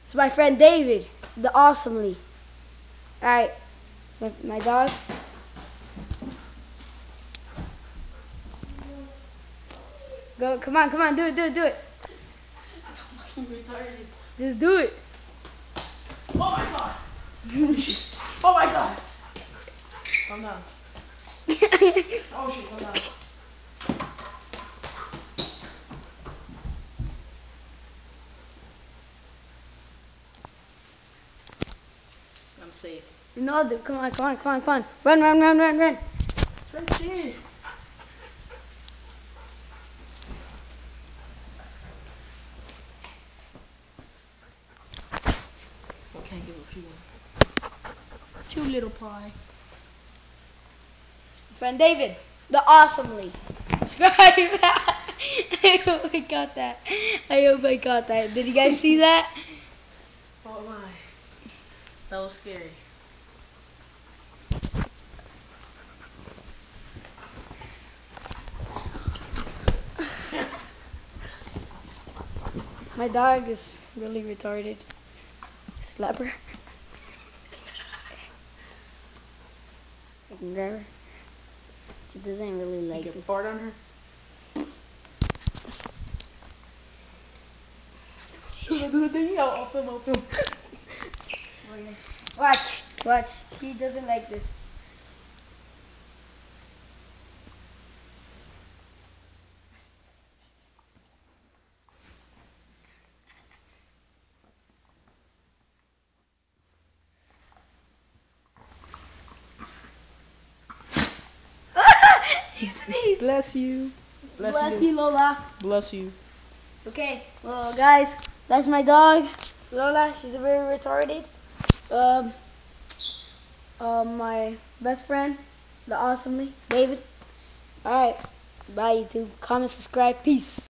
It's my friend David, the awesomely. Alright, my dog. Go, come on, do it. That's fucking retarded. Just do it. Oh my god! Oh my god! Calm down. Oh shit, calm down. I'm safe. No, come on. Run. It's right there. I can't give up you little pie. Friend David, the awesomely. Subscribe. I hope I got that. Did you guys see that? Oh my. That was scary. My dog is really retarded. Slap her. I can grab her. She doesn't really like You it. can fart on her. Do the thing. I'll film. Watch. She doesn't like this. Bless you. Bless you, Lola. Bless you. Okay, well, guys, that's my dog, Lola. She's very retarded. My best friend, the awesomely, David. All right, bye, YouTube. Comment, subscribe, peace.